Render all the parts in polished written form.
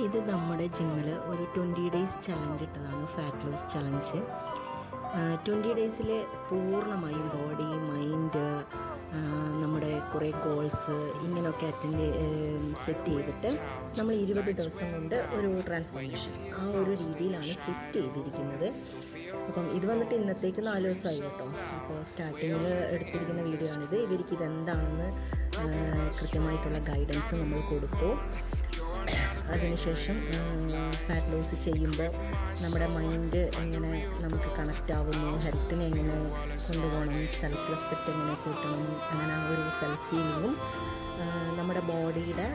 ഇത് നമ്മുടെ ജിമ്മിൽ ഒരു 20 ഡേയ്സ് ചലഞ്ച് ഇട്ടതാണ്, ഫാറ്റ് ലോസ് ചലഞ്ച്. 20 ഡേയ്സിൽ പൂർണ്ണമായും ബോഡി, മൈൻഡ്, നമ്മുടെ കുറേ ഗോൾസ് ഇങ്ങനെയൊക്കെ സെറ്റ് ചെയ്തിട്ട് നമ്മൾ 20 ദിവസം കൊണ്ട് ഒരു ട്രാൻസ്ഫോർമേഷൻ ആ ഒരു രീതിയിലാണ് സെറ്റ് ചെയ്തിരിക്കുന്നത്. അപ്പം ഇത് വന്നിട്ട് ഇന്നത്തേക്ക് 4 ദിവസമായി കേട്ടോ. അപ്പോൾ സ്റ്റാർട്ടിങ്ങിൽ എടുത്തിരിക്കുന്ന വീഡിയോ ആണിത്. ഇവർക്ക് ഇതെന്താണെന്ന് കൃത്യമായിട്ടുള്ള ഗൈഡൻസ് നമ്മൾ കൊടുത്തു. അതിനുശേഷം ഫാറ്റ് ലോസ് ചെയ്യുമ്പോൾ നമ്മുടെ മൈൻഡ് എങ്ങനെ നമുക്ക് കണക്റ്റ് ആവുന്നു, ഹെൽത്തിനെ എങ്ങനെ കൊണ്ടുപോകണം, സെൽഫ് റെസ്പെക്റ്റ് എങ്ങനെ കൂട്ടണം, അങ്ങനെ ആ ഒരു സെൽഫ് ഹീലിങ്ങും നമ്മുടെ ബോഡിയുടെ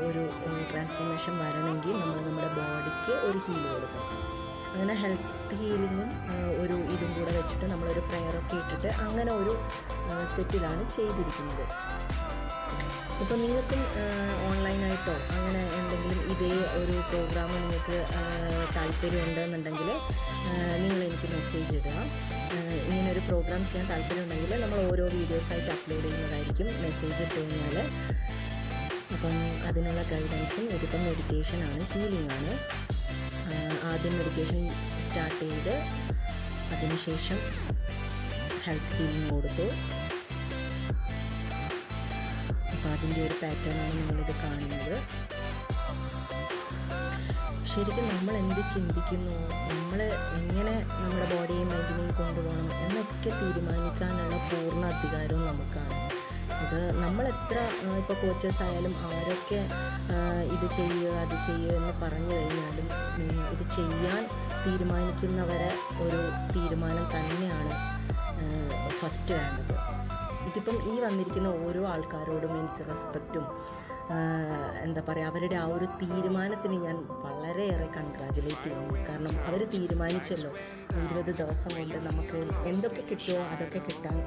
ഒരു ട്രാൻസ്ഫോർമേഷൻ വരണമെങ്കിൽ നമ്മൾ നമ്മുടെ ബോഡിക്ക് ഒരു ഹീൽ കൊടുക്കണം. അങ്ങനെ ഹെൽത്ത് ഹീലിങ്ങും ഒരു ഇതും കൂടെ വെച്ചിട്ട് നമ്മളൊരു പ്രെയറൊക്കെ ഇട്ടിട്ട് അങ്ങനെ ഒരു സെറ്റിലാണ് ചെയ്തിരിക്കുന്നത്. ഇപ്പോൾ നിങ്ങൾക്കും ഓൺലൈനായിട്ടോ അങ്ങനെ എന്തെങ്കിലും ഇതേ ഒരു പ്രോഗ്രാം നിങ്ങൾക്ക് താല്പര്യമുണ്ടെന്നുണ്ടെങ്കിൽ നിങ്ങൾ എനിക്ക് മെസ്സേജ് ഇടുക. ഇങ്ങനൊരു പ്രോഗ്രാം ചെയ്യാൻ താല്പര്യമുണ്ടെങ്കിൽ നമ്മൾ ഓരോ വീഡിയോസായിട്ട് അപ്ലോഡ് ചെയ്യുന്നതായിരിക്കും മെസ്സേജ് ഇട്ട് കഴിഞ്ഞാൽ. അപ്പം അതിനുള്ള ഗൈഡൻസും ഇതിപ്പം മെഡിറ്റേഷനാണ്, ഹീലിംഗ് ആണ്. ആദ്യം മെഡിറ്റേഷൻ സ്റ്റാർട്ട് ചെയ്ത് അതിനുശേഷം ഹെൽത്ത് ഹീലിംഗ് കൊടുത്തു. അപ്പോൾ അതിൻ്റെ ഒരു പാറ്റേണാണ് നിങ്ങളിത് കാണുന്നത്. ശരിക്കും നമ്മൾ എന്ത് ചിന്തിക്കുന്നു, നമ്മൾ എങ്ങനെ നമ്മുടെ ബോഡിയെയും മൈൻഡിനെയും കൊണ്ടുപോകണം എന്നൊക്കെ തീരുമാനിക്കാനുള്ള പൂർണ്ണ അധികാരവും നമുക്കാണ്. ഇത് നമ്മളെത്ര ഇപ്പോൾ കോച്ചേഴ്സ് ആയാലും ആരൊക്കെ ഇത് ചെയ്യുക അത് ചെയ്യുക എന്ന് പറഞ്ഞു കഴിഞ്ഞാലും ഇത് ചെയ്യാൻ തീരുമാനിക്കുന്നവരെ ഒരു തീരുമാനം തന്നെയാണ് ഫസ്റ്റ് വേണ്ടത്. ഇതിപ്പം ഈ വന്നിരിക്കുന്ന ഓരോ ആൾക്കാരോടും എനിക്ക് റെസ്പെക്റ്റും എന്താ പറയുക, അവരുടെ ആ ഒരു തീരുമാനത്തിന് ഞാൻ വളരെയേറെ കൺഗ്രാജുലേറ്റ് ചെയ്യുന്നു. കാരണം അവർ തീരുമാനിച്ചല്ലോ 20 ദിവസം കൊണ്ട് നമുക്ക് എന്തൊക്കെ കിട്ടുമോ അതൊക്കെ കിട്ടാൻ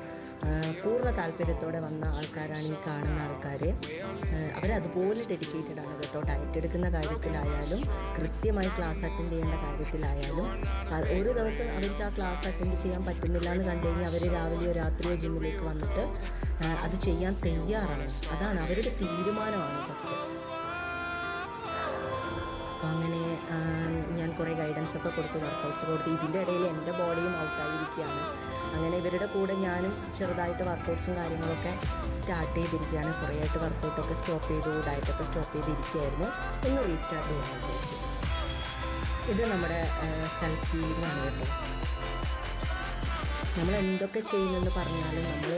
പൂർണ്ണ താല്പര്യത്തോടെ വന്ന ആൾക്കാരാണ് ഈ കാണുന്ന ആൾക്കാർ. അവരതുപോലെ ഡെഡിക്കേറ്റഡ് ആണ് കേട്ടോ. ഡയറ്റ് എടുക്കുന്ന കാര്യത്തിലായാലും കൃത്യമായി ക്ലാസ് അറ്റൻഡ് ചെയ്യേണ്ട കാര്യത്തിലായാലും ഒരു ദിവസം അവർക്ക് ആ ക്ലാസ് അറ്റൻഡ് ചെയ്യാൻ പറ്റുന്നില്ല എന്ന് കണ്ടു കഴിഞ്ഞാൽ അവർ രാവിലെയോ രാത്രിയോ ജിമ്മിലേക്ക് വന്നിട്ട് അത് ചെയ്യാൻ തയ്യാറാണ്. അതാണ് അവരുടെ തീരുമാനമാണ് ഫസ്റ്റ്. അപ്പോൾ അങ്ങനെ ഞാൻ കുറേ ഗൈഡൻസൊക്കെ കൊടുത്തു, വർക്കൗട്ട്സ് കൊടുത്തു. ഇതിൻ്റെ ഇടയിൽ എൻ്റെ ബോഡിയും ഔട്ടായിരിക്കുകയാണ്. അങ്ങനെ ഇവരുടെ കൂടെ ഞാനും ചെറുതായിട്ട് വർക്കൗട്ട്സും കാര്യങ്ങളൊക്കെ സ്റ്റാർട്ട് ചെയ്തിരിക്കുകയാണ്. കുറേ ആയിട്ട് വർക്കൗട്ടൊക്കെ സ്റ്റോപ്പ് ചെയ്തു, ഡയറ്റൊക്കെ സ്റ്റോപ്പ് ചെയ്തിരിക്കുകയായിരുന്നു. ഒന്ന് റീസ്റ്റാർട്ട് ചെയ്യാൻ വിചാരിച്ചു. ഇത് നമ്മുടെ സെൽഫ് ഹീലിംഗ് ആണ് കേട്ടോ. നമ്മൾ എന്തൊക്കെ ചെയ്യുമെന്ന് പറഞ്ഞാലും നമ്മൾ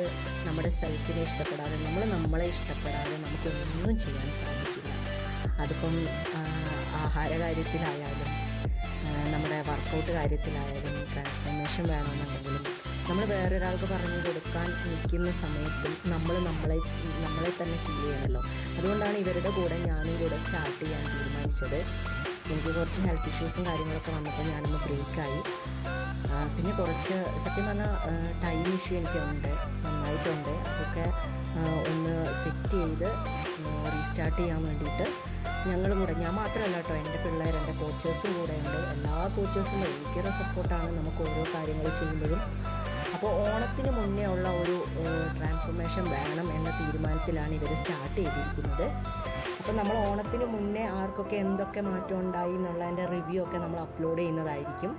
നമ്മുടെ സെൽഫിനെ ഇഷ്ടപ്പെടാതെ, നമ്മളെ ഇഷ്ടപ്പെടാതെ നമുക്കൊന്നും ചെയ്യാൻ സാധിക്കില്ല. അതിപ്പം ആഹാര കാര്യത്തിലായാലും നമ്മുടെ വർക്കൗട്ട് കാര്യത്തിലായാലും ട്രാൻസ്ഫോർമേഷൻ വേണമെന്നുണ്ടെങ്കിലും നമ്മൾ വേറൊരാൾക്ക് പറഞ്ഞു കൊടുക്കാൻ നിൽക്കുന്ന സമയത്തും നമ്മളെ തന്നെ ഫീൽ ചെയ്യണമല്ലോ. അതുകൊണ്ടാണ് ഇവരുടെ കൂടെ ഞാനും കൂടെ സ്റ്റാർട്ട് ചെയ്യാൻ തീരുമാനിച്ചത്. എനിക്ക് കുറച്ച് ഹെൽത്ത് ഇഷ്യൂസും കാര്യങ്ങളൊക്കെ വന്നപ്പോൾ ഞാനൊന്ന് ബ്രേക്കായി. പിന്നെ കുറച്ച് സത്യം പറഞ്ഞാൽ ടൈം ഇഷ്യൂ എനിക്കുണ്ട്, നന്നായിട്ടുണ്ട്. അതൊക്കെ ഒന്ന് സെറ്റ് ചെയ്ത് റീസ്റ്റാർട്ട് ചെയ്യാൻ വേണ്ടിയിട്ട് ഞങ്ങളും കൂടെ, ഞാൻ മാത്രമല്ല കേട്ടോ, എൻ്റെ പിള്ളേർ, എൻ്റെ കോച്ചേഴ്സും കൂടെ ഉണ്ട്. എല്ലാ കോച്ചേഴ്സും ഭയങ്കര സപ്പോർട്ടാണ് നമുക്ക് ഓരോ കാര്യങ്ങൾ ചെയ്യുമ്പോഴും. അപ്പോൾ ഓണത്തിന് മുന്നേ ഉള്ള ഒരു ട്രാൻസ്ഫോർമേഷൻ വേണം എന്ന തീരുമാനത്തിലാണ് ഇവർ സ്റ്റാർട്ട് ചെയ്തിരിക്കുന്നത്. അപ്പോൾ നമ്മൾ ഓണത്തിന് മുന്നേ ആർക്കൊക്കെ എന്തൊക്കെ മാറ്റം ഉണ്ടായി എന്നുള്ളതിൻ്റെ റിവ്യൂ ഒക്കെ നമ്മൾ അപ്ലോഡ് ചെയ്യുന്നതായിരിക്കും.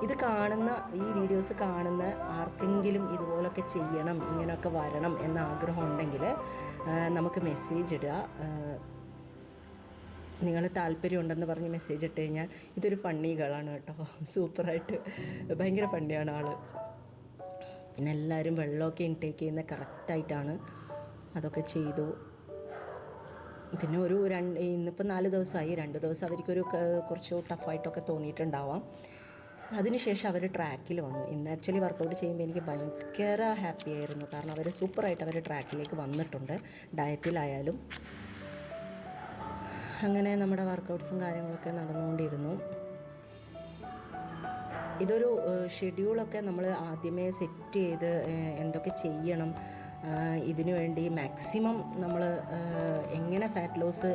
ഇത് കാണുന്ന ഈ വീഡിയോസ് കാണുന്ന ആർക്കെങ്കിലും ഇതുപോലൊക്കെ ചെയ്യണം, ഇങ്ങനെയൊക്കെ വരണം എന്ന ആഗ്രഹം ഉണ്ടെങ്കിൽ നമുക്ക് മെസ്സേജ് ഇടുക. നിങ്ങൾ താല്പര്യമുണ്ടെന്ന് പറഞ്ഞ് മെസ്സേജ് ഇട്ട് കഴിഞ്ഞാൽ, ഇതൊരു ഫണ്ണി ഗേളാണ് കേട്ടോ, സൂപ്പറായിട്ട് ഭയങ്കര ഫണ്ണിയാണ് ആൾ. പിന്നെ എല്ലാവരും വെള്ളമൊക്കെ ഇൻടേക്ക് ചെയ്യുന്നത് കറക്റ്റായിട്ടാണ്, അതൊക്കെ ചെയ്തു. പിന്നെ ഇന്നിപ്പോൾ 4 ദിവസമായി. 2 ദിവസം അവർക്കൊരു കുറച്ച് ടഫായിട്ടൊക്കെ തോന്നിയിട്ടുണ്ടാവാം. അതിനുശേഷം അവർ ട്രാക്കിൽ വന്നു. ഇന്ന് ആക്ച്വലി വർക്കൗട്ട് ചെയ്യുമ്പോൾ എനിക്ക് ഭയങ്കര ഹാപ്പി ആയിരുന്നു. കാരണം അവർ സൂപ്പറായിട്ട് അവർ ട്രാക്കിലേക്ക് വന്നിട്ടുണ്ട്, ഡയറ്റിലായാലും. അങ്ങനെ നമ്മുടെ വർക്കൗട്ട്സും കാര്യങ്ങളൊക്കെ നടന്നുകൊണ്ടിരുന്നു. ഇതൊരു ഷെഡ്യൂളൊക്കെ നമ്മൾ ആദ്യമേ സെറ്റ് ചെയ്ത് എന്തൊക്കെ ചെയ്യണം, ഇതിനു വേണ്ടി മാക്സിമം നമ്മൾ എങ്ങനെ ഫാറ്റ് ലോസ്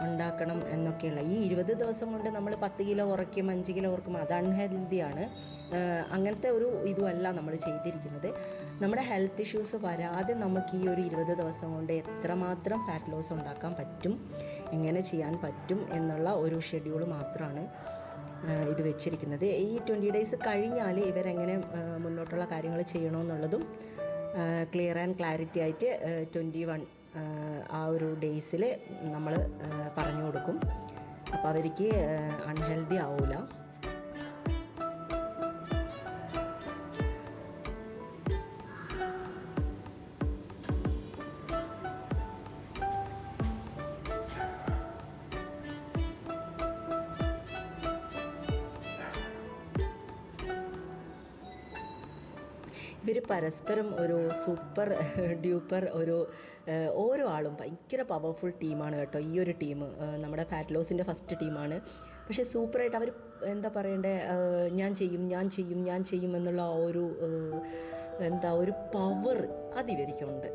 ഉണ്ടാക്കണം എന്നൊക്കെയുള്ള. ഈ 20 ദിവസം കൊണ്ട് നമ്മൾ 10 കിലോ കുറയ്ക്കും, 5 കിലോ കുറയ്ക്കും, അത് അൺഹെൽത്തിയാണ്. അങ്ങനത്തെ ഒരു ഇതുമല്ല നമ്മൾ ചെയ്തിരിക്കുന്നത്. നമ്മുടെ ഹെൽത്ത് ഇഷ്യൂസ് വരാതെ നമുക്ക് ഈ ഒരു 20 ദിവസം കൊണ്ട് എത്രമാത്രം ഫാറ്റ് ലോസ് ഉണ്ടാക്കാൻ പറ്റും, എങ്ങനെ ചെയ്യാൻ പറ്റും എന്നുള്ള ഒരു ഷെഡ്യൂൾ മാത്രമാണ് ഇത് വെച്ചിരിക്കുന്നത്. ഈ 20 ഡേയ്സ് കഴിഞ്ഞാൽ ഇവരെങ്ങനെ മുന്നോട്ടുള്ള കാര്യങ്ങൾ ചെയ്യണമെന്നുള്ളതും ക്ലിയർ ആൻഡ് ക്ലാരിറ്റി ആയിട്ട് 21 ആ ഒരു ഡേയ്സിൽ നമ്മൾ പറഞ്ഞു കൊടുക്കും. അപ്പോൾ അവർക്ക് അൺഹെൽത്തി ആവില്ല. ഇവർ പരസ്പരം ഒരു സൂപ്പർ ഡ്യൂപ്പർ ഓരോ ആളും ഭയങ്കര പവർഫുൾ ടീമാണ് കേട്ടോ. ഈ ഒരു ടീം നമ്മുടെ ഫാറ്റ് ലോസിൻ്റെ ഫസ്റ്റ് ടീമാണ്. പക്ഷേ സൂപ്പറായിട്ട് അവർ എന്താ പറയണ്ടേ, ഞാൻ ചെയ്യും എന്നുള്ള ഒരു പവർ അതിവർക്കുണ്ട്.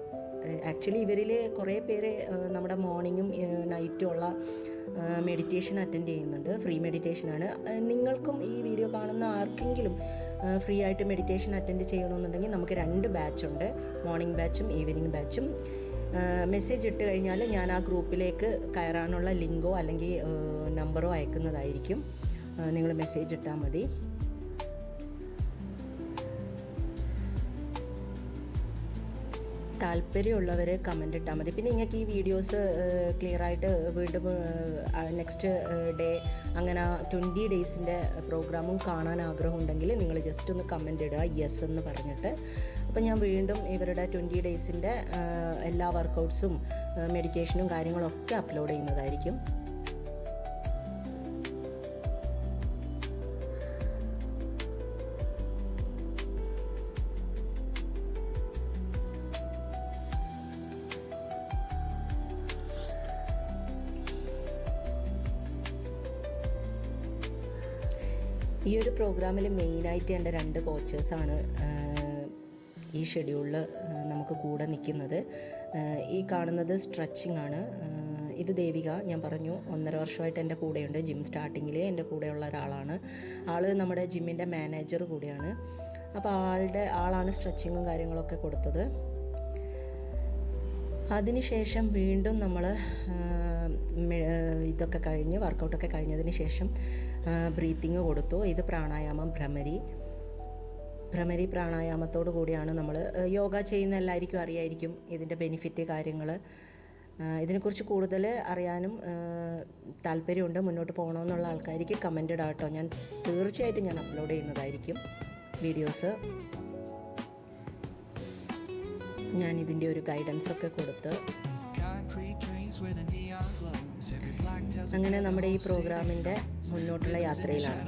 ആക്ച്വലി ഇവരിൽ കുറേ പേര് നമ്മുടെ മോർണിംഗും നൈറ്റും ഉള്ള മെഡിറ്റേഷൻ അറ്റൻഡ് ചെയ്യുന്നുണ്ട്. ഫ്രീ മെഡിറ്റേഷനാണ്. നിങ്ങൾക്കും ഈ വീഡിയോ കാണുന്ന ആർക്കെങ്കിലും ഫ്രീ ആയിട്ട് മെഡിറ്റേഷൻ അറ്റൻഡ് ചെയ്യണമെന്നുണ്ടെങ്കിൽ നമുക്ക് 2 ബാച്ചുണ്ട്, മോർണിംഗ് ബാച്ചും ഈവനിങ് ബാച്ചും. മെസ്സേജ് ഇട്ട് കഴിഞ്ഞാൽ ഞാൻ ആ ഗ്രൂപ്പിലേക്ക് കയറാനുള്ള ലിങ്കോ അല്ലെങ്കിൽ നമ്പറോ അയക്കുന്നതായിരിക്കും. നിങ്ങൾ മെസ്സേജ് ഇട്ടാൽ മതി. താല്പര്യമുള്ളവർ കമൻ്റ് ഇട്ടാൽ മതി. പിന്നെ നിങ്ങൾക്ക് ഈ വീഡിയോസ് ക്ലിയറായിട്ട് വീണ്ടും നെക്സ്റ്റ് ഡേ അങ്ങനെ 20 ഡേയ്സിൻ്റെ പ്രോഗ്രാമും കാണാൻ ആഗ്രഹമുണ്ടെങ്കിൽ നിങ്ങൾ ജസ്റ്റ് ഒന്ന് കമൻ്റ് ഇടുക, യെസ് എന്ന് പറഞ്ഞിട്ട്. അപ്പോൾ ഞാൻ വീണ്ടും ഇവരുടെ 20 ഡേയ്സിൻ്റെ എല്ലാ വർക്കൗട്ട്സും മെഡിറ്റേഷനും കാര്യങ്ങളൊക്കെ അപ്ലോഡ് ചെയ്യുന്നതായിരിക്കും. ഈ ഒരു പ്രോഗ്രാമിൽ മെയിനായിട്ട് എൻ്റെ 2 കോച്ചേഴ്സാണ് ഈ ഷെഡ്യൂളിൽ നമുക്ക് കൂടെ നിൽക്കുന്നത്. ഈ കാണുന്നത് സ്ട്രെച്ചിങ് ആണ്. ഇത് ദേവിക, ഞാൻ പറഞ്ഞു 1.5 വർഷമായിട്ട് എൻ്റെ കൂടെയുണ്ട്. ജിം സ്റ്റാർട്ടിങ്ങിൽ എൻ്റെ കൂടെയുള്ള ഒരാളാണ്. ആൾ നമ്മുടെ ജിമ്മിൻ്റെ മാനേജർ കൂടിയാണ്. അപ്പോൾ ആളാണ് സ്ട്രെച്ചിങ്ങും കാര്യങ്ങളൊക്കെ കൊടുത്തത്. അതിനുശേഷം വീണ്ടും നമ്മൾ ഇതൊക്കെ കഴിഞ്ഞ് വർക്കൗട്ടൊക്കെ കഴിഞ്ഞതിന് ശേഷം ബ്രീത്തിങ് കൊടുത്തു. ഇത് പ്രാണായാമം, ഭ്രമരി പ്രാണായാമത്തോടു കൂടിയാണ് നമ്മൾ യോഗ ചെയ്യുന്ന എല്ലാവർക്കും അറിയായിരിക്കും ഇതിൻ്റെ ബെനിഫിറ്റ് കാര്യങ്ങൾ. ഇതിനെക്കുറിച്ച് കൂടുതൽ അറിയാനും താല്പര്യമുണ്ട്, മുന്നോട്ട് പോകണമെന്നുള്ള ആൾക്കാർക്ക് കമൻ്റ് ഇടാം കേട്ടോ. ഞാൻ തീർച്ചയായിട്ടും ഞാൻ അപ്ലോഡ് ചെയ്യുന്നതായിരിക്കും വീഡിയോസ്. ഞാൻ ഇതിൻ്റെ ഒരു ഗൈഡൻസൊക്കെ കൊടുത്ത് അങ്ങനെ നമ്മുടെ ഈ പ്രോഗ്രാമിൻ്റെ മുന്നോട്ടുള്ള യാത്രയിലാണ്.